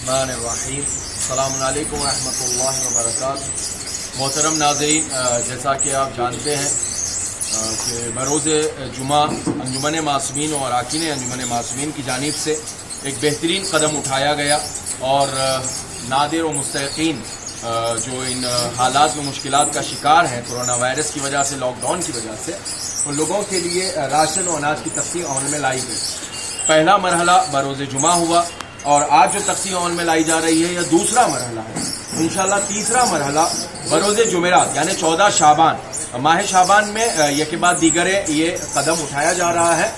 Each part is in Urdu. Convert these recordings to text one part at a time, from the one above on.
الرحمن الرحیم السلام علیکم ورحمۃ اللہ وبرکاتہ۔ محترم ناظرین، جیسا کہ آپ جانتے ہیں کہ بروز جمعہ انجمن معصومین اور اراکین انجمن معصومین کی جانب سے ایک بہترین قدم اٹھایا گیا اور نادر و مستحقین جو ان حالات میں مشکلات کا شکار ہیں کورونا وائرس کی وجہ سے، لاک ڈاؤن کی وجہ سے، ان لوگوں کے لیے راشن و اناج کی تقسیم عمل میں لائی گئی۔ پہلا مرحلہ بروز جمعہ ہوا اور آج جو تقسیم عمل میں لائی جا رہی ہے یہ دوسرا مرحلہ ہے۔ انشاءاللہ تیسرا مرحلہ بروز جمعرات یعنی 14 شعبان، ماہ شعبان میں یہ کے بعد دیگرے یہ قدم اٹھایا جا رہا ہے۔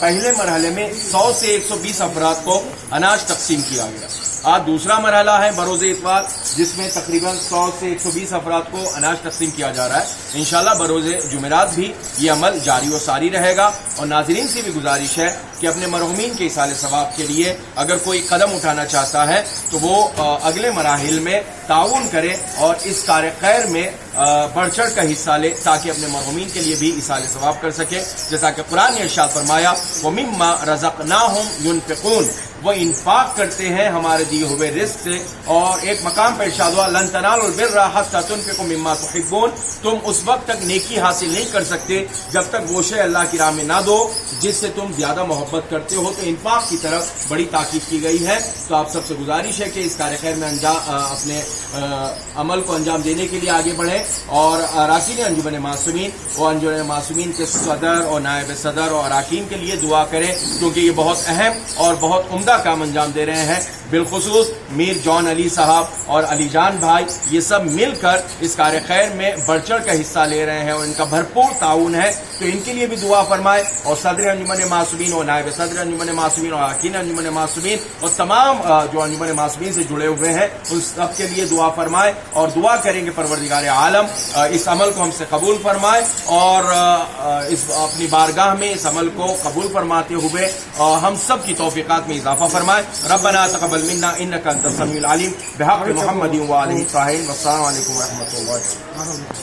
پہلے مرحلے میں 100 سے 120 افراد کو اناج تقسیم کیا گیا۔ آج دوسرا مرحلہ ہے بروز اتوار، جس میں تقریباً 100 سے 120 افراد کو اناج تقسیم کیا جا رہا ہے۔ انشاءاللہ بروز جمعرات بھی یہ عمل جاری و ساری رہے گا، اور ناظرین سے بھی گزارش ہے کہ اپنے مرحومین کے ایصال ثواب کے لیے اگر کوئی قدم اٹھانا چاہتا ہے تو وہ اگلے مراحل میں تعاون کرے اور اس کار خیر میں بڑھ چڑھ کا حصہ لے تاکہ اپنے مرحومین کے لیے بھی ایصال ثواب کر سکے۔ جیسا کہ قرآن نے ارشاد فرمایا وَمِمَّا رَزَقْنَاهُمْ يُنْفِقُونَ، وہ انفاق کرتے ہیں ہمارے دیے ہوئے رزق سے۔ اور ایک مقام پر ارشاد ہوا لَن تَنَالُوا الْبِرَّ حَتَّىٰ تُنْفِقُوا مِمَّا تُحِبُّونَ، تم اس وقت تک نیکی حاصل نہیں کر سکتے جب تک وہ شے اللہ کی راہ میں نہ دو جس سے تم زیادہ محبت کرتے ہو۔ تو انفاق کی طرف بڑی تاکید کی گئی ہے۔ تو آپ سب سے گزارش ہے کہ اس کار خیر میں اپنے عمل کو انجام دینے کے لیے آگے بڑھیں، اور اراکین انجمن معصومین اور انجمن معصومین کے صدر اور نائب صدر اور اراکین کے لیے دعا کریں، کیونکہ یہ بہت اہم اور بہت عمدہ کام انجام دے رہے ہیں۔ بالخصوص میر جوہن علی صاحب اور علی جان بھائی یہ سب مل کر اس کار خیر میں بڑھ چڑھ کا حصہ لے رہے ہیں اور ان کا بھرپور تعاون ہے، تو ان کے لیے بھی دعا فرمائے۔ اور صدر انجمن معصومین اور نائب صدر انجمن معصومین اور اراکین انجمن معصومین اور تمام جو انجمن معصومین سے جڑے ہوئے ہیں ان سب کے لیے دعا فرمائے، اور دعا کریں کہ پروردگار عالم اس عمل کو ہم سے قبول فرمائے، اور اس اپنی بارگاہ میں اس عمل کو قبول فرماتے ہوئے ہم سب کی توفیقات میں اضافہ فرمائے۔ ربنا تقبل منا انك انت السميع العليم بحق محمد وآله الطاهرين، والسلام علیکم ورحمۃ اللہ۔